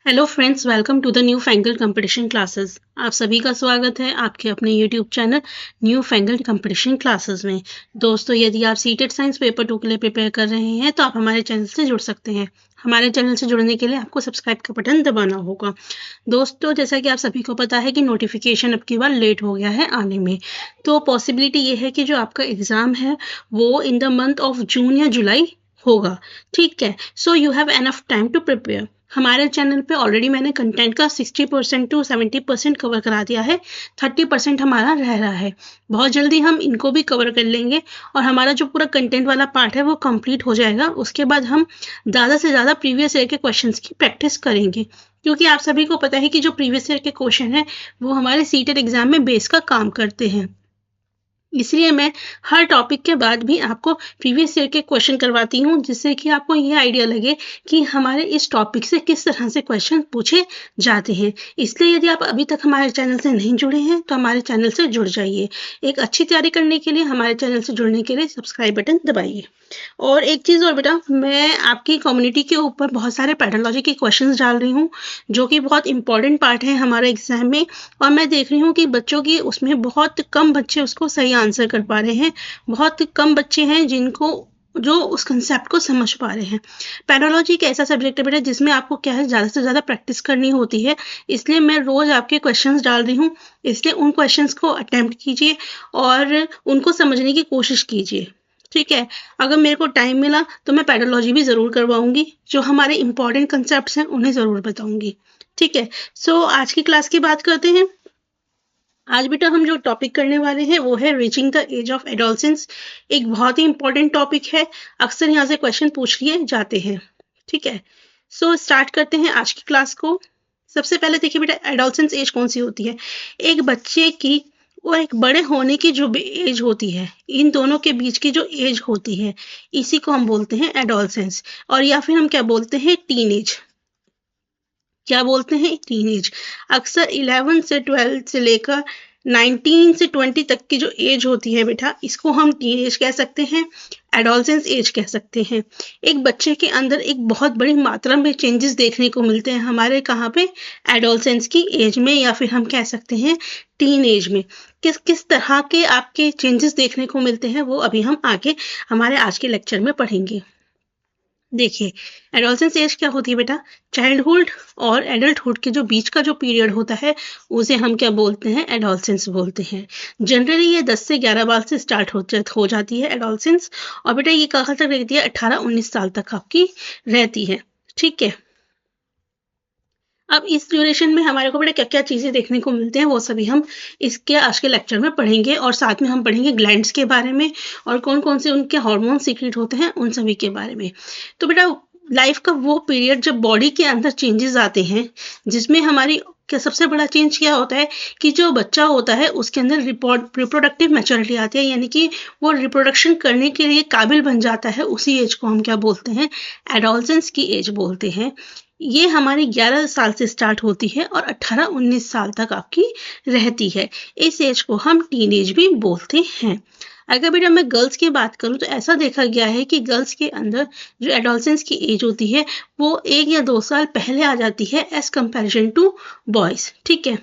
Hello friends, welcome to the new fangled competition classes. आप सभी का स्वागत है आपके अपने YouTube channel new fangled competition classes में। दोस्तों, यदि आप सीटेट साइंस पेपर 2 के लिए प्रिपेयर कर रहे हैं तो आप हमारे चैनल से जुड़ सकते हैं। हमारे चैनल से जुड़ने के लिए आपको सब्सक्राइब का बटन दबाना होगा। दोस्तों, जैसा कि आप सभी को पता है कि नोटिफिकेशन अब की बार लेट हो गया है आने में, तो पॉसिबिलिटी ये है कि जो आपका एग्ज़ाम है वो in the month of June या जुलाई होगा। ठीक है, so you have enough time to prepare. हमारे चैनल पे ऑलरेडी मैंने कंटेंट का 60% टू 70% कवर करा दिया है। 30% हमारा रह रहा है। बहुत जल्दी हम इनको भी कवर कर लेंगे और हमारा जो पूरा कंटेंट वाला पार्ट है वो कंप्लीट हो जाएगा। उसके बाद हम ज़्यादा से ज़्यादा प्रीवियस ईयर के क्वेश्चंस की प्रैक्टिस करेंगे, क्योंकि आप सभी को पता है कि जो प्रीवियस ईयर के क्वेश्चन हैं वो हमारे सीटेट एग्जाम में बेस का काम करते हैं। इसलिए मैं हर टॉपिक के बाद भी आपको प्रीवियस ईयर के क्वेश्चन करवाती हूँ, जिससे कि आपको ये आइडिया लगे कि हमारे इस टॉपिक से किस तरह से क्वेश्चन पूछे जाते हैं। इसलिए यदि आप अभी तक हमारे चैनल से नहीं जुड़े हैं तो हमारे चैनल से जुड़ जाइए। एक अच्छी तैयारी करने के लिए हमारे चैनल से जुड़ने के लिए सब्सक्राइब बटन दबाइए। और एक चीज़ और बेटा, मैं आपकी कम्युनिटी के ऊपर बहुत सारे पैथोलॉजी के क्वेश्चंस डाल रही हूँ, जो कि बहुत इंपॉर्टेंट पार्ट है हमारे एग्जाम में। और मैं देख रही हूँ कि बच्चों की उसमें बहुत कम बच्चे उसको सही आंसर कर पा रहे हैं। बहुत कम बच्चे हैं जिनको जो उस कंसेप्ट को समझ पा रहे हैं। पैथोलॉजी एक ऐसा सब्जेक्ट है बेटा जिसमें आपको क्या है, ज़्यादा से ज़्यादा प्रैक्टिस करनी होती है। इसलिए मैं रोज़ आपके क्वेश्चंस डाल रही हूँ। इसलिए उन क्वेश्चंस को अटेम्प्ट कीजिए और उनको समझने की कोशिश कीजिए। ठीक है, अगर मेरे को टाइम मिला तो मैं पैथोलॉजी भी ज़रूर करवाऊंगी। जो हमारे इंपॉर्टेंट कंसेप्ट्स हैं उन्हें ज़रूर बताऊंगी। ठीक है, सो आज की क्लास की बात करते हैं। आज बेटा हम जो टॉपिक करने वाले हैं वो है reaching the age of adolescence. एक बहुत ही इंपॉर्टेंट टॉपिक है, अक्सर यहाँ से क्वेश्चन पूछ लिए जाते हैं। ठीक है, सो स्टार्ट करते हैं आज की क्लास को। सबसे पहले देखिए बेटा, एडोलसेंस एज कौन सी होती है। एक बच्चे की और एक बड़े होने की जो एज होती है, इन दोनों के बीच की जो एज होती है, इसी को हम बोलते हैं एडोलसेंस। और या फिर हम क्या बोलते हैं, टीन एज। क्या बोलते हैं, टीन एज। अक्सर 11 से 12 से लेकर 19 से 20 तक की जो एज होती है बेटा, इसको हम टीन एज कह सकते हैं, एडोलसेंस एज कह सकते हैं। एक बच्चे के अंदर एक बहुत बड़ी मात्रा में चेंजेस देखने को मिलते हैं हमारे कहाँ पे, एडोलसेंस की एज में, या फिर हम कह सकते हैं टीन एज में। किस किस तरह के आपके चेंजेस देखने को मिलते हैं वो अभी हम आगे हमारे आज के लेक्चर में पढ़ेंगे। देखिए, एडोलसेंस एज क्या होती है बेटा, चाइल्डहुड और एडल्टहुड के जो बीच का जो पीरियड होता है उसे हम क्या बोलते हैं, एडोलसेंस बोलते हैं। जनरली ये 10 से 11 बार से स्टार्ट हो जाती है एडोलसेंस। और बेटा ये कहाँ तक रहती है, 18-19 साल तक आपकी रहती है। ठीक है, अब इस ड्यूरेशन में हमारे को बेटा क्या क्या चीज़ें देखने को मिलते हैं वो सभी हम इसके आज के लेक्चर में पढ़ेंगे। और साथ में हम पढ़ेंगे ग्लैंड्स के बारे में और कौन कौन से उनके हार्मोन सीक्रेट होते हैं उन सभी के बारे में। तो बेटा, लाइफ का वो पीरियड जब बॉडी के अंदर चेंजेस आते हैं, जिसमें हमारी क्या सबसे बड़ा चेंज क्या होता है कि जो बच्चा होता है उसके अंदर रिप्रोडक्टिव मैच्योरिटी आती है, यानी कि वो रिप्रोडक्शन करने के लिए काबिल बन जाता है। उसी एज को हम क्या बोलते हैं, एडोलसेंस की एज बोलते हैं। ये हमारी 11 साल से स्टार्ट होती है और 18-19 साल तक आपकी रहती है। इस एज को हम टीन एज भी बोलते हैं। अगर बेटा मैं गर्ल्स की बात करूं तो ऐसा देखा गया है कि गर्ल्स के अंदर जो एडोलसेंस की एज होती है वो 1 या 2 साल पहले आ जाती है एज कंपैरिजन टू बॉयज। ठीक है,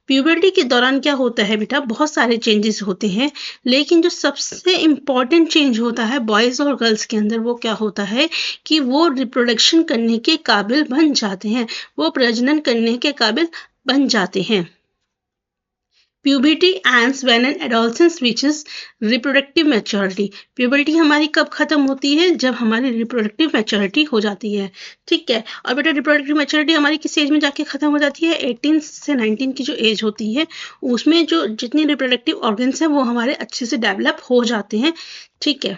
प्यूबर्टी के दौरान क्या होता है बेटा, बहुत सारे चेंजेस होते हैं, लेकिन जो सबसे इम्पॉर्टेंट चेंज होता है बॉयज़ और गर्ल्स के अंदर वो क्या होता है कि वो रिप्रोडक्शन करने के काबिल बन जाते हैं, वो प्रजनन करने के काबिल बन जाते हैं। Puberty ends when an adolescent reaches reproductive maturity। Puberty हमारी कब खत्म होती है, जब हमारी रिप्रोडक्टिव मैच्योरिटी हो जाती है। ठीक है, और बेटा रिप्रोडक्टिव मैच्योरिटी हमारी किस एज में जाके खत्म हो जाती है, 18 से 19 की जो एज होती है उसमें जो जितनी रिप्रोडक्टिव ऑर्गन्स हैं वो हमारे अच्छे से डेवलप हो जाते हैं। ठीक है,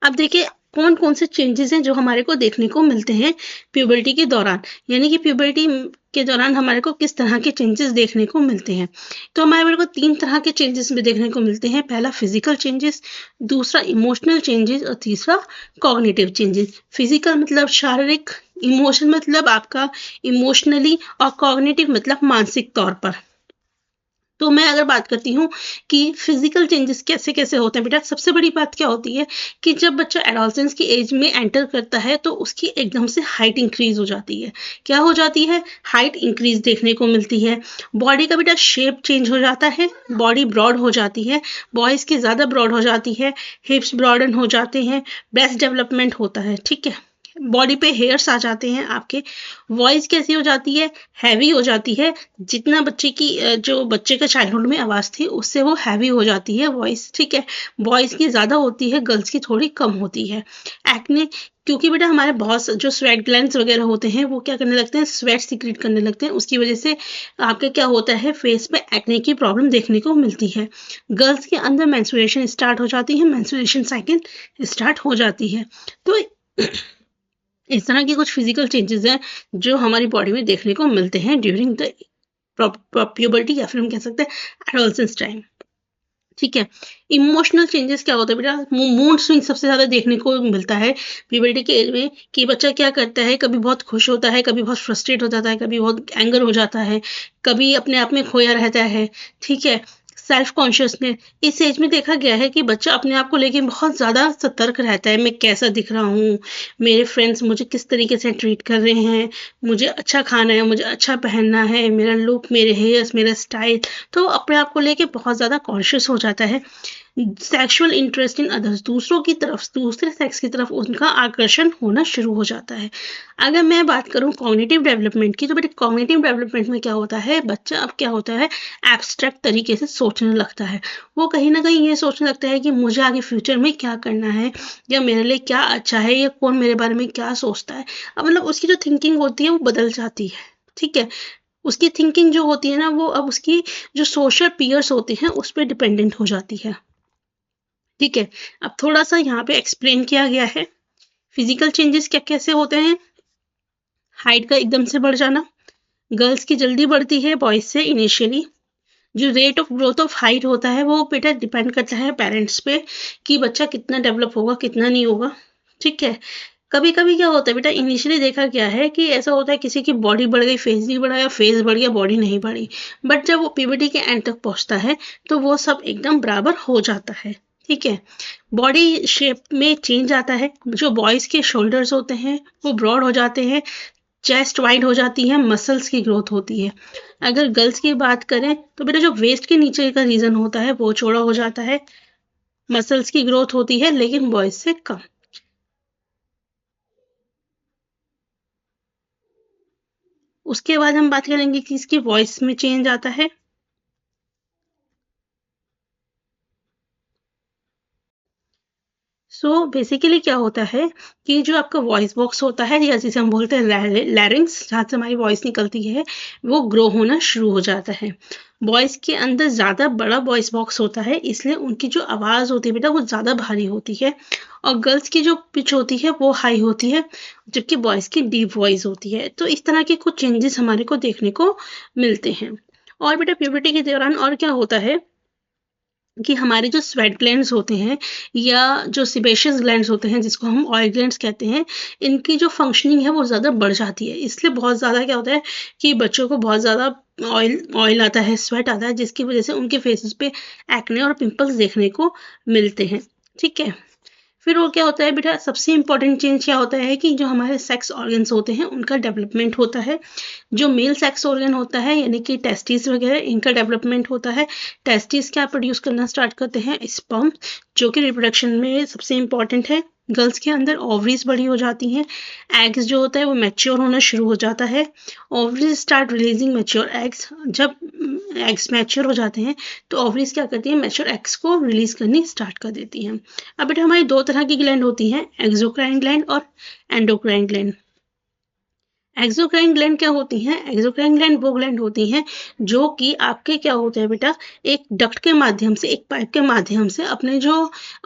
अब देखिए कौन कौन से चेंजेस हैं जो हमारे को देखने को मिलते हैं प्यूबर्टी के दौरान, यानी कि प्यूबर्टी के दौरान हमारे को किस तरह के चेंजेस देखने को मिलते हैं। तो हमारे को 3 तरह के चेंजेस में देखने को मिलते हैं। पहला फिजिकल चेंजेस, दूसरा इमोशनल चेंजेस और तीसरा कॉग्निटिव चेंजेस। फिजिकल मतलब शारीरिक, इमोशन मतलब आपका इमोशनली, और कॉग्निटिव मतलब मानसिक तौर पर। तो मैं अगर बात करती हूँ कि फिजिकल चेंजेस कैसे कैसे होते हैं बेटा, सबसे बड़ी बात क्या होती है कि जब बच्चा एडोलसेंस की एज में एंटर करता है तो उसकी एकदम से हाइट इंक्रीज हो जाती है। क्या हो जाती है? हाइट इंक्रीज देखने को मिलती है। बॉडी का बेटा शेप चेंज हो जाता है, बॉडी ब्रॉड हो जाती है, बॉयज़ की ज़्यादा ब्रॉड हो जाती है, हिप्स ब्रॉडन हो जाते हैं, ब्रेस्ट डेवलपमेंट होता है, ठीक है। बॉडी पे हेयर्स आ जाते हैं आपके। वॉइस कैसी हो जाती है? हैवी हो जाती है। जितना बच्चे की जो बच्चे का चाइल्डहुड में आवाज़ थी उससे वो हैवी हो जाती है वॉइस, ठीक है। बॉयज़ की ज़्यादा होती है, गर्ल्स की थोड़ी कम होती है। एक्ने, क्योंकि बेटा हमारे बहुत जो स्वेट ग्लैंड्स वगैरह होते हैं वो क्या करने लगते हैं, स्वेट सीक्रेट करने लगते हैं, उसकी वजह से आपके क्या होता है, फेस पे एक्ने की प्रॉब्लम देखने को मिलती है। गर्ल्स के अंदर मेंस्ट्रुएशन स्टार्ट हो जाती है, मेंस्ट्रुएशन साइकिल स्टार्ट हो जाती है। तो इस तरह की कुछ फिजिकल चेंजेस हैं जो हमारी बॉडी में देखने को मिलते हैं ड्यूरिंग द प्यूबर्टी या फिर हम कह सकते हैं एडोलसेंस टाइम, ठीक है। इमोशनल चेंजेस क्या होता है बेटा? मूड स्विंग सबसे ज़्यादा देखने को मिलता है प्यूबर्टी के एज में कि बच्चा क्या करता है, कभी बहुत खुश होता है, कभी बहुत फ्रस्ट्रेट हो जाता है, कभी बहुत एंगर हो जाता है, कभी अपने आप में खोया रहता है, ठीक है। सेल्फ कॉन्शियसनेस, इस एज में देखा गया है कि बच्चा अपने आप को लेके बहुत ज़्यादा सतर्क रहता है। मैं कैसा दिख रहा हूँ, मेरे फ्रेंड्स मुझे किस तरीके से ट्रीट कर रहे हैं, मुझे अच्छा खाना है, मुझे अच्छा पहनना है, मेरा लुक, मेरे हेयर्स, मेरा स्टाइल, तो अपने आप को लेके बहुत ज़्यादा कॉन्शियस हो जाता है। सेक्सुअल इंटरेस्ट इन अदर्स, दूसरों की तरफ, दूसरे सेक्स की तरफ उनका आकर्षण होना शुरू हो जाता है। अगर मैं बात करूँ कॉग्निटिव डेवलपमेंट की, तो बेटे कॉग्निटिव डेवलपमेंट में क्या होता है, बच्चा अब क्या होता है, एब्स्ट्रैक्ट तरीके से सोचने लगता है। वो कहीं ना कहीं ये सोचने लगता है कि मुझे आगे फ्यूचर में क्या करना है, या मेरे लिए क्या अच्छा है, या कौन मेरे बारे में क्या सोचता है। अब मतलब उसकी जो थिंकिंग होती है वो बदल जाती है, ठीक है। उसकी थिंकिंग जो होती है ना, वो अब उसकी जो सोशल पीयर्स होते हैं उस पर डिपेंडेंट हो जाती है, ठीक है। अब थोड़ा सा यहाँ पे एक्सप्लेन किया गया है फिजिकल चेंजेस क्या कैसे होते हैं। हाइट का एकदम से बढ़ जाना, गर्ल्स की जल्दी बढ़ती है बॉयज से इनिशियली। जो rate of growth of height होता है वो बेटा डिपेंड करता है पेरेंट्स पे कि बच्चा कितना डेवलप होगा, कितना नहीं होगा, ठीक है। कभी कभी क्या होता है बेटा, इनिशियली देखा गया है कि ऐसा होता है किसी की बॉडी बढ़ गई, फेस नहीं बढ़ा, या फेस बढ़ गया, बॉडी नहीं बढ़ी, बट जब वो प्यूबर्टी के एंड तक पहुंचता है तो वो सब एकदम बराबर हो जाता है, ठीक है। बॉडी शेप में चेंज आता है, जो बॉयज के शोल्डर्स होते हैं वो ब्रॉड हो जाते हैं, चेस्ट वाइड हो जाती है, मसल्स की ग्रोथ होती है। अगर गर्ल्स की बात करें तो बेटा जो वेस्ट के नीचे का रीजन होता है वो चौड़ा हो जाता है, मसल्स की ग्रोथ होती है, लेकिन बॉयज से कम। उसके बाद हम बात करेंगे कि इसकी वॉइस में चेंज आता है। बेसिकली क्या होता है कि जो आपका वॉइस बॉक्स होता है, या जिसे हम बोलते हैं लैरिंग्स, जहाँ से हमारी वॉइस निकलती है, वो ग्रो होना शुरू हो जाता है। बॉयज के अंदर ज़्यादा बड़ा वॉइस बॉक्स होता है, इसलिए उनकी जो आवाज़ होती है बेटा वो ज़्यादा भारी होती है, और गर्ल्स की जो पिच होती है वो हाई होती है, जबकि बॉयज़ की डीप वॉइस होती है। तो इस तरह के कुछ चेंजेस हमारे को देखने को मिलते हैं। और बेटा प्यूबर्टी के दौरान और क्या होता है कि हमारे जो स्वेट ग्लैंड्स होते हैं, या जो सिबेशियस ग्लैंड्स होते हैं जिसको हम ऑयल ग्लैंड्स कहते हैं, इनकी जो फंक्शनिंग है वो ज़्यादा बढ़ जाती है। इसलिए बहुत ज़्यादा क्या होता है कि बच्चों को बहुत ज़्यादा ऑयल ऑयल आता है, स्वेट आता है, जिसकी वजह से उनके फेसेस पे एक्ने और पिंपल्स देखने को मिलते हैं, ठीक है। फिर वो क्या होता है बेटा, सबसे इम्पोर्टेंट चेंज क्या होता है कि जो हमारे सेक्स ऑर्गन्स होते हैं उनका डेवलपमेंट होता है। जो मेल सेक्स ऑर्गन होता है यानी कि टेस्टिस वगैरह, इनका डेवलपमेंट होता है। टेस्टिस क्या प्रोड्यूस करना स्टार्ट करते हैं, स्पर्म, जो कि रिप्रोडक्शन में सबसे इम्पॉर्टेंट है। गर्ल्स के अंदर ओवरीज बड़ी हो जाती हैं, एग्स जो होता है वो मैच्योर होना शुरू हो जाता है। Ovaries start releasing mature eggs, जब एग्स मैच्योर हो जाते हैं तो ओवरीज क्या करती हैं, मैच्योर एग्स को रिलीज करनी स्टार्ट कर देती हैं। अब बेटा हमारी दो तरह की ग्लैंड होती हैं, एक्सोक्राइन ग्लैंड और एंडोक्राइन ग्लैंड। एक्सोक्राइन ग्लैंड क्या होती हैं, एक्सोक्राइन ग्लैंड वो ग्लैंड होती हैं जो कि आपके क्या होते हैं बेटा, एक डक्ट के माध्यम से, एक पाइप के माध्यम से अपने जो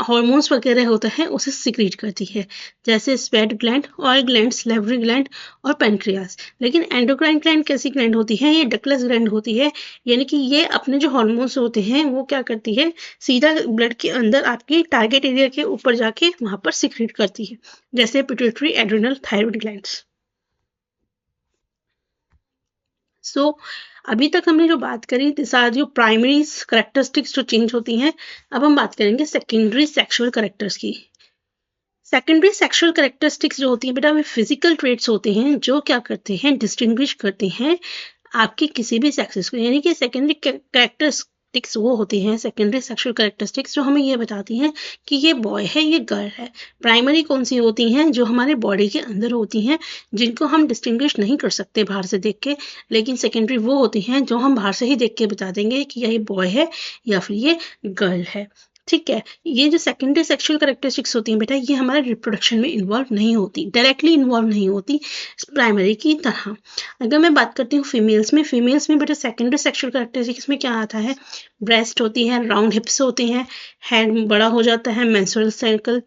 हार्मोन्स वगैरह होते हैं उसे सिक्रीट करती है, जैसे sweat gland, oil gland, salivary gland और पेनक्रियास। लेकिन एंडोक्राइन ग्लैंड कैसी ग्लैंड होती है, ये डक्टलेस ग्लैंड होती है, यानी कि ये अपने जो हार्मोन्स होते हैं वो क्या करती है, सीधा ब्लड के अंदर आपकी टारगेट एरिया के ऊपर जाके वहां पर सिक्रीट करती है, जैसे पिट्यूटरी, एड्रिनल, थायराइड ग्लैंड्स। सो अभी तक हमने जो बात करी दिस आर जो प्राइमरी करेक्टरिस्टिक्स जो चेंज होती हैं। अब हम बात करेंगे सेकेंडरी सेक्सुअल करेक्टर्स की। सेकेंडरी सेक्सुअल करेक्टरिस्टिक्स जो होती हैं बेटा, वे फिजिकल ट्रेट्स होते हैं जो क्या करते हैं, डिस्टिंग्विश करते हैं आपके किसी भी सेक्सेस को। यानी कि सेकेंडरी करेक्टरिस्टिक्स वो होती हैं, सेकेंडरी सेक्सुअल करेक्टरिस्टिक्स जो हमें ये बताती हैं कि ये बॉय है, ये गर्ल है। प्राइमरी कौन सी होती हैं, जो हमारे बॉडी के अंदर होती हैं, जिनको हम डिस्टिंग्विश नहीं कर सकते बाहर से देख के। लेकिन सेकेंडरी वो होती हैं जो हम बाहर से ही देख के बता देंगे कि ये बॉय है या फिर ये गर्ल है। ठीक है, ये जो सेकेंडरी सेक्सुअल करेक्टरिस्टिक्स होती हैं बेटा, ये हमारे रिप्रोडक्शन में इन्वॉल्व नहीं होती, डायरेक्टली इन्वॉल्व नहीं होती प्राइमरी की तरह। अगर मैं बात करती हूँ फीमेल्स में बेटा सेकेंडरी सेक्सुअल करेक्टरिस्टिक्स में क्या आता है, ब्रेस्ट होती है, राउंड हिप्स होते हैं, हेड बड़ा हो जाता है, menstrual cycle,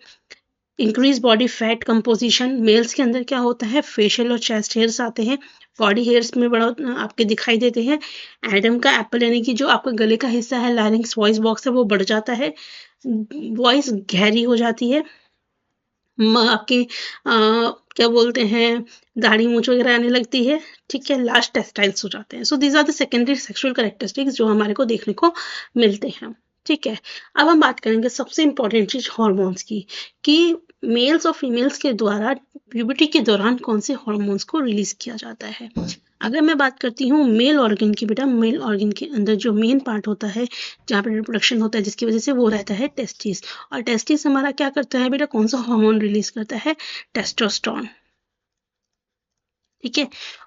increase body fat composition. Males के अंदर क्या होता है, फेशियल और चेस्ट हेयर्स आते हैं, बॉडी हेयर्स में बड़ा आपके दिखाई देते हैं। एडम का एप्पल यानी कि जो आपका गले का हिस्सा है, लैरिंक्स वॉइस बॉक्स है, वो बढ़ जाता है, वॉइस गहरी हो जाती है, आपके क्या बोलते हैं, दाढ़ी मूंछ वगैरह आने लगती है। ठीक है, लास्ट टेस्टाइल्स हो जाते हैं। So these are the secondary sexual characteristics जो हमारे को देखने को मिलते हैं। ठीक है, अब हम बात करेंगे सबसे इंपॉर्टेंट चीज हॉर्मोन्स की, कि मेल्स और फीमेल्स के द्वारा प्यूबर्टी के दौरान कौन से हॉर्मोन्स को रिलीज किया जाता है। अगर मैं बात करती हूँ मेल ऑर्गन की बेटा, मेल ऑर्गन के अंदर जो मेन पार्ट होता है जहाँ पर रिप्रोडक्शन होता है, जिसकी वजह से वो रहता है टेस्टिस। और टेस्टिस हमारा क्या करता है बेटा, कौन सा हार्मोन रिलीज करता है, टेस्टोस्टेरोन। ठीक है,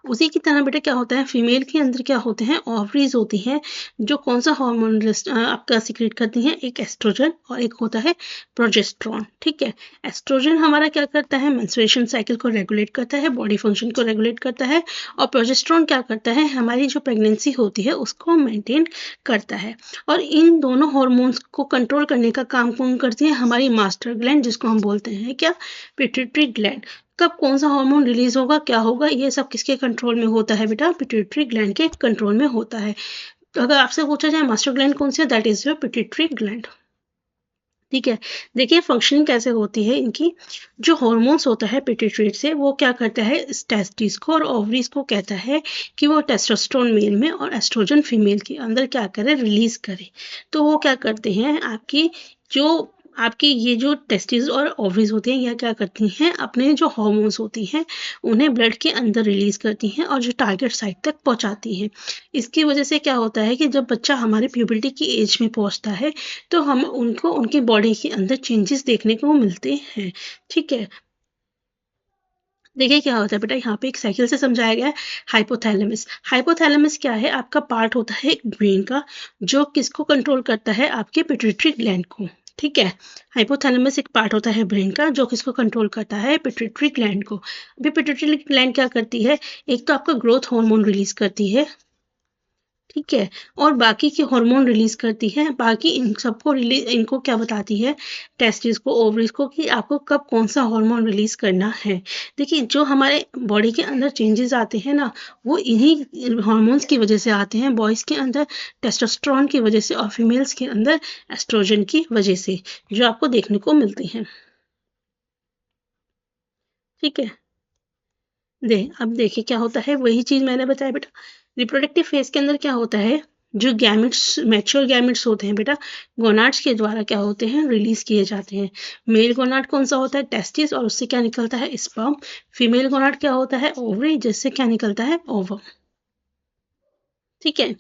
उसी की तरह बेटा क्या होता है, फीमेल के अंदर क्या होते हैं, ओवरीज होती हैं जो कौन सा हार्मोन आपका सीक्रेट करती हैं, एक एस्ट्रोजन और एक होता है प्रोजेस्टेरोन। ठीक है, एस्ट्रोजन हमारा क्या करता है, मेंस्ट्रुएशन साइकिल को रेगुलेट करता है, बॉडी फंक्शन को रेगुलेट करता है, और प्रोजेस्टेरोन क्या करता है, हमारी जो प्रेगनेंसी होती है उसको मेंटेन करता है। और इन दोनों हार्मोन्स को कंट्रोल करने का काम कौन करती है, हमारी मास्टर ग्लैंड, जिसको हम बोलते हैं क्या, पिट्यूटरी ग्लैंड। कब कौन सा हार्मोन रिलीज होगा, क्या होगा, ये सब किसके कंट्रोल में होता है बेटा, पिट्यूटरी ग्लैंड के कंट्रोल में होता है। तो अगर आपसे पूछा जाए मास्टर ग्लैंड कौन सी है, that is your pituitary gland. ठीक है, देखिए फंक्शनिंग कैसे होती है इनकी। जो हॉर्मोन्स होता है पिट्यूटरी से, वो क्या करता है, टेस्टिस को और ओवरीज को कहता है कि वो टेस्टोस्टेरोन मेल में और एस्ट्रोजन फीमेल के अंदर क्या करे, रिलीज करे। तो वो क्या करते हैं, आपकी ये जो टेस्टिस और ओवरीज होती हैं, यह क्या करती हैं, अपने जो हार्मोन्स होती हैं उन्हें ब्लड के अंदर रिलीज करती हैं और जो टारगेट साइट तक पहुंचाती हैं। इसकी वजह से क्या होता है कि जब बच्चा हमारे प्यूबर्टी की एज में पहुंचता है तो हम उनको उनकी बॉडी के अंदर चेंजेस देखने को मिलते हैं। ठीक है, देखिए क्या होता है बेटा, यहाँ पे एक साइकिल से समझाया गया है। हाइपोथैलेमस, हाइपोथैलेमस क्या है, आपका पार्ट होता है एक ब्रेन का, जो किसको कंट्रोल करता है, आपके पिट्यूटरी ग्लैंड को। ठीक है, हाइपोथैलेमस एक पार्ट होता है ब्रेन का जो किसको कंट्रोल करता है, पिट्यूटरी ग्लैंड को। अभी पिट्यूटरी ग्लैंड क्या करती है, एक तो आपका ग्रोथ हार्मोन रिलीज करती है, ठीक है, और बाकी के हार्मोन रिलीज करती है। बाकी इन सबको इनको क्या बताती है, टेस्टिस को, ओवरीज को, कि आपको कब कौन सा हार्मोन रिलीज करना है। देखिए जो हमारे बॉडी के अंदर चेंजेस आते हैं ना, वो इन्हीं हार्मोन्स की वजह से आते हैं। बॉयज के अंदर टेस्टोस्टेरोन की वजह से और फीमेल्स के अंदर एस्ट्रोजन की वजह से, जो आपको देखने को मिलती हैं। ठीक है, अब देखिए क्या होता है, वही चीज मैंने बताया बेटा। रिप्रोडक्टिव फेज के अंदर क्या होता है, जो गैमेट्स, मैच्योर गैमेट्स होते हैं बेटा, गोनाड्स के द्वारा क्या होते हैं, रिलीज किए जाते हैं। मेल गोनाड कौन सा होता है, टेस्टिस, और उससे क्या निकलता है, स्पर्म। फीमेल गोनाड क्या होता है, ओवरी, जिससे क्या निकलता है, ओवम। ठीक है,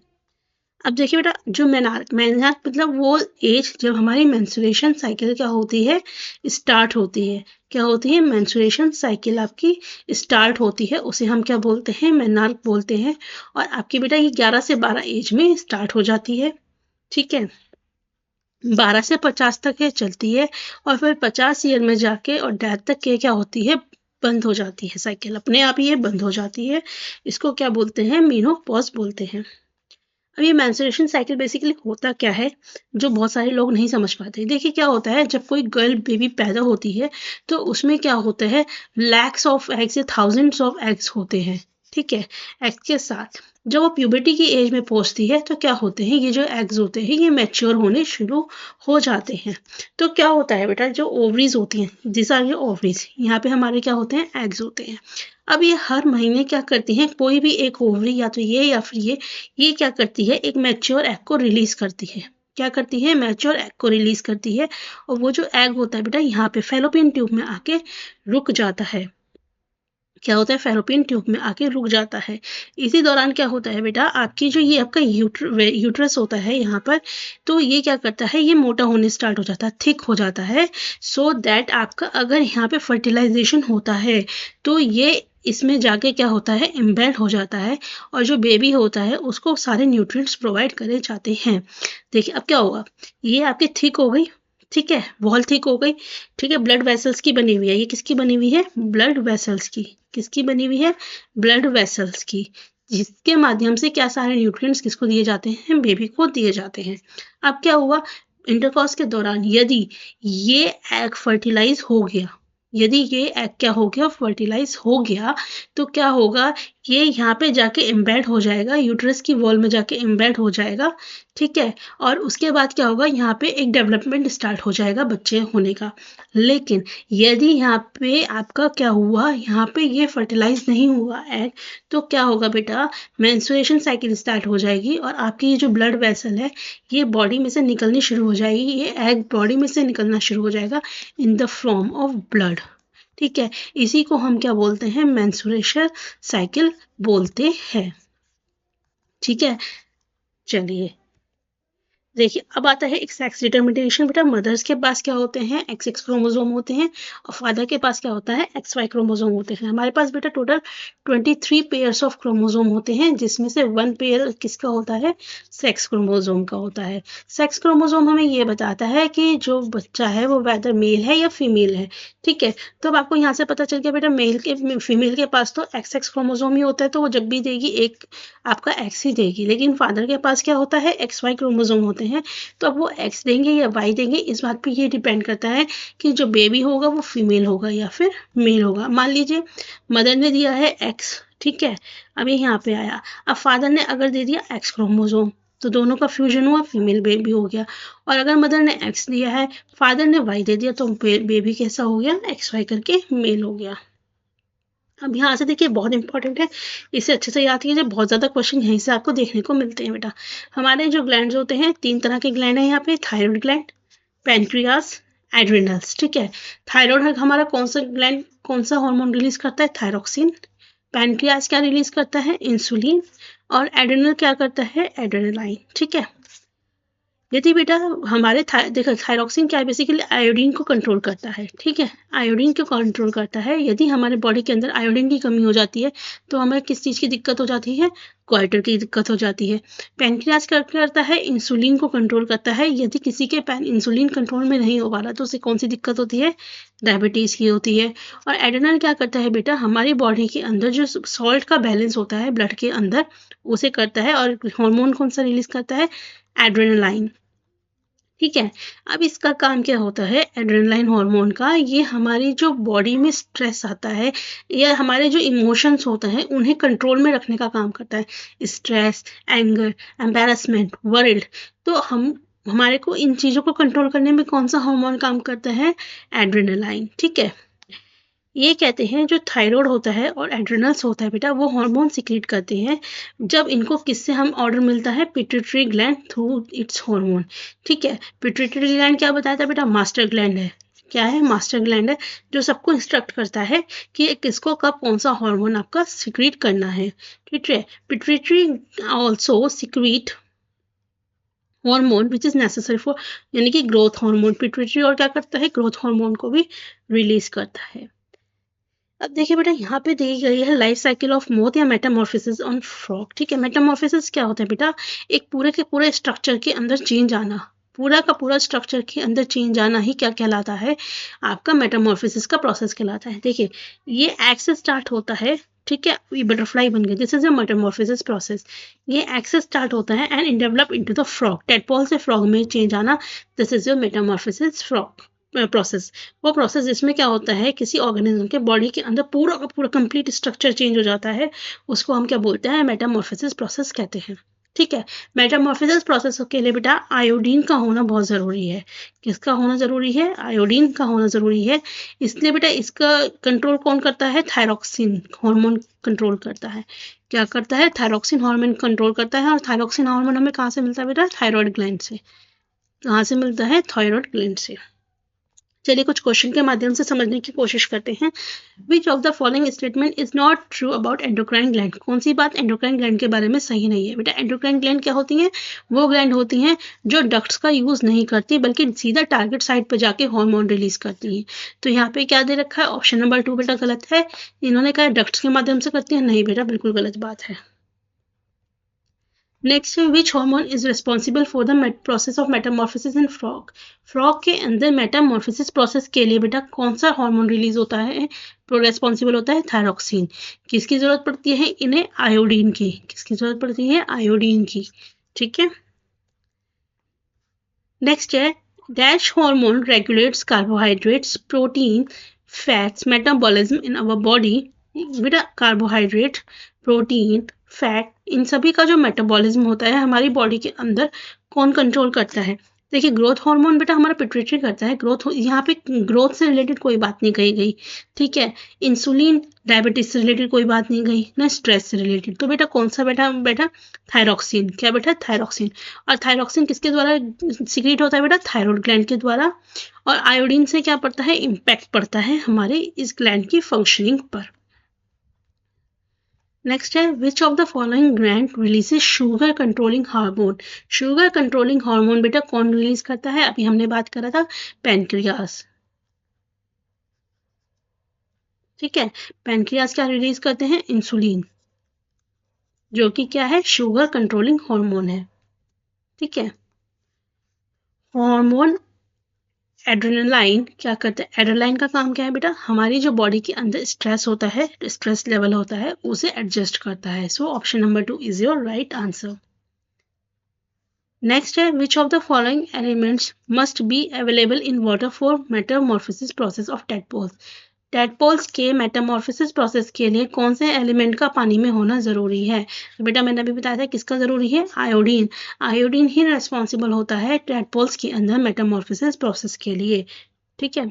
अब देखिए बेटा, जो मेनार्क मतलब वो एज जब हमारी मेंस्ट्रुएशन साइकिल क्या होती है, स्टार्ट होती है। क्या होती है, मेंस्ट्रुएशन साइकिल आपकी स्टार्ट होती है, उसे हम क्या बोलते हैं, मेनार्क बोलते हैं। और आपकी बेटा ये 11 से 12 एज में स्टार्ट हो जाती है। ठीक है, 12 से 50 तक ये चलती है, और फिर 50 ईयर में जाके और डेथ तक ये क्या होती है, बंद हो जाती है, साइकिल अपने आप ही ये बंद हो जाती है। इसको क्या बोलते हैं, मेनोपॉज बोलते हैं। अब ये मेंस्ट्रुएशन साइकिल बेसिकली होता क्या है, जो बहुत सारे लोग नहीं समझ पाते। देखिए क्या होता है, जब कोई गर्ल बेबी पैदा होती है तो उसमें क्या होता है, लैक्स ऑफ एग्स या थाउजेंड्स ऑफ एग्स होते हैं। ठीक है, एग के साथ। जब वो प्यूबर्टी की एज में पहुंचती है तो क्या होते हैं, ये जो एग्स होते हैं ये मैच्योर होने शुरू हो जाते हैं। तो क्या होता है बेटा, जो ओवरीज होती हैं, दिस आर योर ओवरीज, यहाँ पे हमारे क्या होते हैं, एग्स होते हैं। अब ये हर महीने क्या करती हैं, कोई भी एक ओवरी, या तो ये या फिर ये क्या करती है, एक मैच्योर एग को रिलीज करती है। क्या करती है, मैच्योर एग को रिलीज करती है। और वो जो एग होता है बेटा यहाँ पे फैलोपियन ट्यूब में आके रुक जाता है। क्या होता है, फैलोपियन ट्यूब में आके रुक जाता है। इसी दौरान क्या होता है बेटा, आपकी जो ये आपका यूट्रस होता है यहाँ पर, तो ये क्या करता है, ये मोटा होने स्टार्ट हो जाता है, थिक हो जाता है। सो दैट आपका अगर यहाँ पे फर्टिलाइजेशन होता है तो ये इसमें जाके क्या होता है, एम्बेड हो जाता है, और जो बेबी होता है उसको सारे न्यूट्रिएंट्स प्रोवाइड करे जाते हैं। देखिए अब क्या होगा, ये आपकी थिक हो गई, ठीक है, वॉल थिक हो गई, ठीक है, ब्लड वेसल्स की बनी हुई है। ये किसकी बनी हुई है, ब्लड वेसल्स की। किसकी बनी हुई है, ब्लड वेसल्स की, जिसके माध्यम से क्या सारे न्यूट्रिएंट्स किसको दिए जाते हैं, बेबी को दिए जाते हैं। अब क्या हुआ, इंटरकॉर्स के दौरान यदि ये एग फर्टिलाइज हो गया, यदि ये एग क्या हो गया, फर्टिलाइज हो गया, तो क्या होगा, ये यहाँ पे जाके एम्बेड हो जाएगा, यूट्रस की वॉल में जाके एम्बेड हो जाएगा, ठीक है। और उसके बाद क्या होगा, यहाँ पे एक डेवलपमेंट स्टार्ट हो जाएगा बच्चे होने का। लेकिन यदि यहाँ पे आपका क्या हुआ, यहाँ पे ये फर्टिलाइज नहीं हुआ एग, तो क्या होगा बेटा, मेंस्ट्रुएशन साइकिल स्टार्ट हो जाएगी और आपकी ये जो ब्लड वेसल है ये बॉडी में से निकलनी शुरू हो जाएगी, ये एग बॉडी में से निकलना शुरू हो जाएगा in the form of blood, ठीक है। इसी को हम क्या बोलते हैं, मेंस्ट्रुएशन साइकिल बोलते हैं, ठीक है। चलिए देखिए अब आता है एक सेक्स डिटर्मिनेशन। बेटा मदर्स के पास क्या होते हैं, XX क्रोमोसोम होते हैं, और फादर के पास क्या होता है, XY क्रोमोसोम होते हैं। हमारे पास बेटा टोटल 23 पेयर्स ऑफ क्रोमोसोम होते हैं, जिसमें से 1 पेयर किसका होता है, सेक्स क्रोमोसोम का होता है। सेक्स क्रोमोसोम हमें ये बताता है कि जो बच्चा है वो वेदर मेल है या फीमेल है, ठीक है। तो अब आपको यहाँ से पता चल गया बेटा, मेल के फीमेल के पास तो XX क्रोमोसोम ही होता है, तो वो जब भी देगी एक आपका X ही देगी। लेकिन फादर के पास क्या होता है, XY क्रोमोसोम होते हैं। तो अब वो X देंगे या Y देंगे, इस बात पे ये डिपेंड करता है कि जो बेबी होगा वो फीमेल होगा या फिर मेल होगा। मान लीजिए मदर ने दिया है X, ठीक है, अब ये यहाँ पे आया। अब फादर ने अगर दे दिया X क्रोमोसोम, तो दोनों का फ्यूजन हुआ, फीमेल बेबी हो गया। और अगर मदर ने X दिया है, फादर ने Y दे दिया, तो बेबी कैसा हो गया, XY करके मेल हो गया। अब यहाँ से देखिए बहुत इंपॉर्टेंट है, इसे अच्छे से याद कीजिए, बहुत ज़्यादा क्वेश्चन यहीं से आपको देखने को मिलते हैं बेटा। हमारे जो ग्लैंड्स होते हैं, 3 तरह के ग्लैंड हैं यहाँ पे, थायराइड ग्लैंड, पैनक्रियास, एड्रिनल्स, ठीक है। थायराइड हमारा कौन सा ग्लैंड, कौन सा हार्मोन रिलीज करता है, थायरोक्सिन। पैनक्रियास क्या रिलीज करता है, इंसुलिन। और एड्रिनल क्या करता है, एड्रेनालाइन, ठीक है। यदि बेटा हमारे देखो थायरोक्सिन क्या है, बेसिकली आयोडीन को कंट्रोल करता है, ठीक है, आयोडीन को कंट्रोल करता है। यदि हमारे बॉडी के अंदर आयोडीन की कमी हो जाती है तो हमें किस चीज़ की दिक्कत हो जाती है, क्वार्टर की दिक्कत हो जाती है। पैनक्रियास क्या करता है, इंसुलिन को कंट्रोल करता है। यदि किसी के इंसुलिन कंट्रोल में नहीं हो पा रहा तो उसे कौन सी दिक्कत होती है, डायबिटीज़ की होती है। और एड्रेनल क्या करता है बेटा, हमारी बॉडी के अंदर जो सॉल्ट का बैलेंस होता है ब्लड के अंदर, उसे करता है। और हार्मोन कौन सा रिलीज करता है, एड्रेनालाइन, ठीक है। अब इसका काम क्या होता है, एड्रेनालाइन हार्मोन का, ये हमारी जो बॉडी में स्ट्रेस आता है या हमारे जो इमोशंस होते हैं उन्हें कंट्रोल में रखने का काम करता है। स्ट्रेस, एंगर, एम्बैरेसमेंट, वरीड, तो हमारे को इन चीज़ों को कंट्रोल करने में कौन सा हार्मोन काम करता है, एड्रेनालाइन, ठीक है। ये कहते हैं जो थायराइड होता है और एड्रिनल्स होता है बेटा, वो हार्मोन सिक्रीट करते हैं जब इनको किससे हम ऑर्डर मिलता है, pituitary gland through it's hormone, ठीक है। पिट्यूटरी ग्लैंड क्या बताया था बेटा, मास्टर ग्लैंड है। क्या है, मास्टर ग्लैंड है, जो सबको इंस्ट्रक्ट करता है कि किसको कब कौन सा हार्मोन आपका सिक्रीट करना है, ठीक है। Pituitary also secrete hormone which is necessary for, यानी कि ग्रोथ हार्मोन। पिट्यूटरी और क्या करता है, ग्रोथ हार्मोन को भी रिलीज करता है। अब देखिए बेटा यहाँ पे दी गई है लाइफ साइकिल ऑफ मोथ या मेटामॉर्फोसिस ऑन फ्रॉग, ठीक है। मेटामॉर्फोसिस क्या होता है बेटा, एक पूरे के पूरे स्ट्रक्चर के अंदर चेंज आना, पूरा का पूरा स्ट्रक्चर के अंदर चेंज आना ही क्या कहलाता है, आपका मेटामॉर्फोसिस का प्रोसेस कहलाता है। देखिए ये एग से स्टार्ट होता है, ठीक है, ये बटरफ्लाई बन गए, this is a Metamorphosis process. ये एग से स्टार्ट होता है and develop into the frog, tadpole से फ्रॉग में चेंज आना, this is your Metamorphosis frog, process, वो प्रोसेस जिसमें क्या होता है, किसी ऑर्गेनिज्म के बॉडी के अंदर पूरा का पूरा कंप्लीट स्ट्रक्चर चेंज हो जाता है, उसको हम क्या बोलते हैं, मेटामॉर्फोसिस प्रोसेस कहते हैं। ठीक है, मेटामॉर्फोसिस प्रोसेस के लिए बेटा आयोडीन का होना बहुत ज़रूरी है। किसका होना ज़रूरी है, आयोडीन का होना ज़रूरी है। इसलिए बेटा इसका कंट्रोल कौन करता है, थायरॉक्सिन हार्मोन कंट्रोल करता है। क्या करता है, थायरॉक्सिन हार्मोन कंट्रोल करता है। और थायरॉक्सिन हार्मोन हमें कहाँ से मिलता है बेटा, थायराइड ग्लैंड से। कहाँ से मिलता है, थायराइड ग्लैंड से। चलिए कुछ क्वेश्चन के माध्यम से समझने की कोशिश करते हैं। विच of the following statement is not true about endocrine gland, कौन सी बात एंडोक्राइन ग्लैंड के बारे में सही नहीं है। बेटा एंडोक्राइन ग्लैंड क्या होती हैं, वो ग्लैंड होती हैं जो डक्ट्स का यूज नहीं करती बल्कि सीधा टारगेट साइट पर जाके हार्मोन रिलीज करती हैं। तो यहाँ पे क्या दे रखा है, ऑप्शन नंबर 2 बेटा गलत है। इन्होंने कहा डक्ट्स के माध्यम से करती है, नहीं बेटा बिल्कुल गलत बात है। नेक्स्ट है which hormone is responsible for the process of Metamorphosis in frog, frog के अंदर मेटामॉर्फोसिस प्रोसेस के लिए बेटा कौन सा हार्मोन रिलीज होता है, रेस्पॉन्सिबल होता है थायरॉक्सिन। किसकी जरूरत पड़ती है इन्हें, आयोडीन की। किसकी जरूरत पड़ती है, आयोडीन की। ठीक है, नेक्स्ट है dash hormone regulates carbohydrates, protein, fats metabolism in our body. बेटा कार्बोहाइड्रेट, प्रोटीन, फैट, इन सभी का जो मेटाबॉलिज्म होता है हमारी बॉडी के अंदर कौन कंट्रोल करता है। देखिए ग्रोथ हार्मोन बेटा हमारा पिट्यूटरी करता है। ग्रोथ, यहाँ पे ग्रोथ से रिलेटेड कोई बात नहीं कही गई। ठीक है, इंसुलिन, डायबिटीज से रिलेटेड कोई बात नहीं गई, ना स्ट्रेस से रिलेटेड। तो बेटा कौन सा बेटा, बेटा थायरॉक्सिन। क्या बेटा, थायरॉक्सिन। और थायरॉक्सिन किसके द्वारा सीक्रेट होता है बेटा, थायराइड ग्लैंड के द्वारा। और आयोडीन से क्या पड़ता है, इम्पैक्ट पड़ता है हमारे इस ग्लैंड की फंक्शनिंग पर। नेक्स्ट है which of the following gland releases sugar controlling hormone, sugar controlling hormone बेटा कौन रिलीज करता है, अभी हमने बात करा था पैनक्रियास। ठीक है, पैनक्रियास क्या रिलीज करते हैं, इंसुलिन, जो कि क्या है, शुगर कंट्रोलिंग हार्मोन है। ठीक है, हार्मोन एड्रेनालाइन क्या करता है, एड्रेनालाइन का काम क्या है बेटा, हमारी जो बॉडी के अंदर स्ट्रेस होता है, स्ट्रेस लेवल होता है, उसे एडजस्ट करता है। So option number 2 is your right answer. Next है which of the following elements must be available in water for metamorphosis process of tadpoles, tadpoles के मेटामॉर्फोसिस प्रोसेस के लिए कौन से एलिमेंट का पानी में होना ज़रूरी है। तो बेटा मैंने अभी बताया था किसका ज़रूरी है, आयोडीन। आयोडीन ही रिस्पॉन्सिबल होता है टेडपोल्स के अंदर मेटामॉर्फोसिस प्रोसेस के लिए। ठीक है,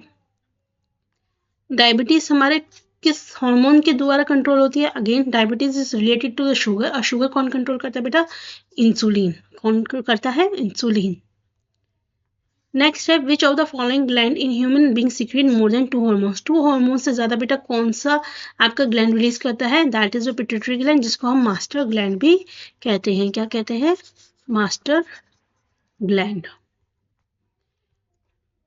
डायबिटीज हमारे किस हार्मोन के द्वारा कंट्रोल होती है, again diabetes is related to the sugar. और शुगर कौन कंट्रोल करता है बेटा, इंसुलिन। कौन करता है, इंसुलिन। नेक्स्ट है which of the following gland in human being secret more than 2 hormones, 2 hormone से ज्यादा बेटा कौन सा आपका ग्लैंड रिलीज करता है, that is the pituitary gland, जिसको हम मास्टर ग्लैंड भी कहते हैं। क्या कहते हैं, मास्टर ग्लैंड।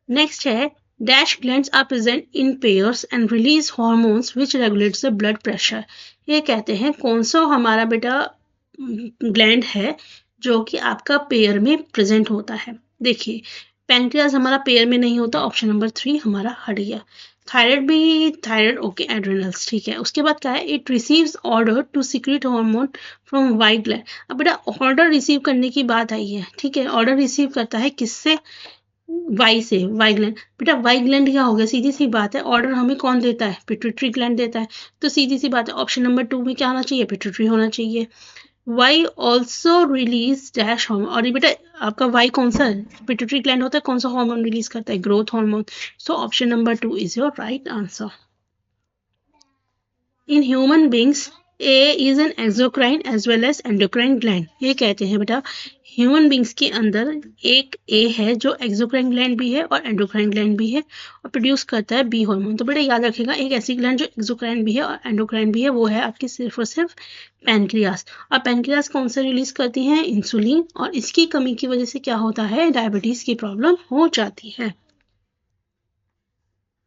नेक्स्ट है dash glands are present in pairs and release hormones which regulates the blood pressure. ये कहते हैं कौन सा हमारा बेटा ग्लैंड है जो कि आपका पेयर में प्रेजेंट होता है। देखिए पैनक्रियास हमारा पेयर में नहीं होता, ऑप्शन नंबर 3 हमारा हट गया। थायराइड भी, थायराइड ओके, एड्रेनल्स ठीक है। उसके बाद क्या है, it receives order to secrete hormone from Y gland. अब बेटा ऑर्डर रिसीव करने की बात आई है। ठीक है, ऑर्डर रिसीव करता है किससे, वाई से, वाई ग्लैंड। बेटा वाई ग्लैंड क्या हो गया, सीधी सी बात है, ऑर्डर हमें कौन देता है, पिट्यूटरी ग्लैंड देता है। तो सीधी सी बात है ऑप्शन नंबर 2 में क्या आना चाहिए, पिट्यूटरी होना चाहिए। Y also release dash hormone. और ये बेटा आपका वाई कौन सा है, पिट्यूटरी ग्लैंड होता है, कौन सा हार्मोन रिलीज करता है, growth hormone. So option number 2 is your right answer. In human beings A is an exocrine as well as endocrine gland. ये कहते हैं बेटा ह्यूमन बींग्स के अंदर एक ए है जो एक्सोक्राइन ग्लैंड भी है और एंडोक्राइन ग्लैंड भी है और प्रोड्यूस करता है बी हार्मोन। तो बेटा याद रखिएगा एक ऐसी ग्लैंड जो एक्सोक्राइन भी है और एंडोक्राइन भी है, वो है आपकी सिर्फ और सिर्फ पैनक्रियास। और पैनक्रियास कौन सा रिलीज करती है, इंसुलिन। और इसकी कमी की वजह से क्या होता है, डायबिटीज की प्रॉब्लम हो जाती है।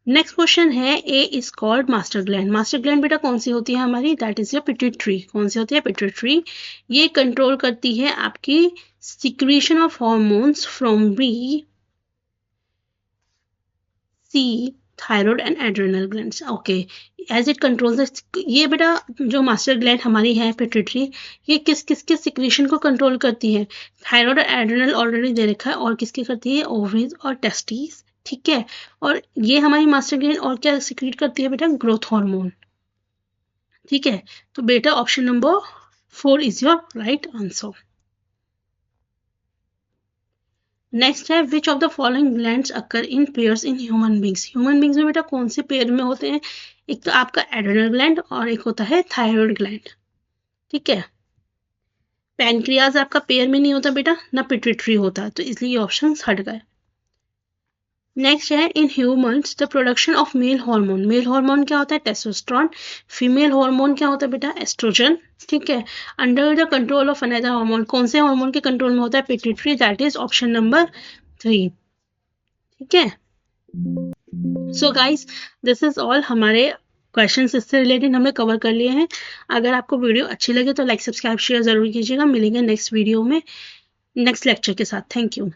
नेक्स्ट क्वेश्चन है a is called master gland. Master gland बेटा कौन सी होती है हमारी, दैट इज योर पिट्यूटरी। कौन सी होती है, पिट्यूटरी। ये कंट्रोल करती है आपकी secretion of hormones from B, C, thyroid and adrenal glands. Okay, as it controls, ये बेटा जो मास्टर ग्लैंड हमारी है पिट्यूटरी, ये किस किसके सिक्रीशन को कंट्रोल करती है, थायराइड और एड्रेनल ऑलरेडी दे रखा है, और किसके करती है, ओवरीज और टेस्टिस ठीक है। और ये हमारी मास्टर ग्लैंड और क्या सिक्रीट करती है बेटा, ग्रोथ हार्मोन। ठीक है, तो बेटा option number 4 is your right answer. Next है which of the following glands occur in pairs in human beings. Human beings में बेटा कौन से पेयर में होते हैं, एक तो आपका एड्रेनल ग्लैंड और एक होता है थायराइड ग्लैंड। ठीक है, पैनक्रियाज आपका पेयर में नहीं होता बेटा, ना पिट्यूटरी होता, तो इसलिए ये ऑप्शन हट गए। नेक्स्ट है in humans the production of male hormone. Male hormone क्या होता है, टेस्टोस्टेरोन। फीमेल हार्मोन क्या होता है बेटा, एस्ट्रोजन। ठीक है, under the control of another hormone, कौन से हार्मोन के कंट्रोल में होता है, pituitary, that is option number 3। ठीक है, so guys this is all, हमारे क्वेश्चंस इससे रिलेटेड हमें कवर कर लिए हैं। अगर आपको वीडियो अच्छी लगे तो लाइक सब्सक्राइब शेयर जरूर कीजिएगा। मिलेंगे नेक्स्ट वीडियो में नेक्स्ट लेक्चर के साथ। Thank you.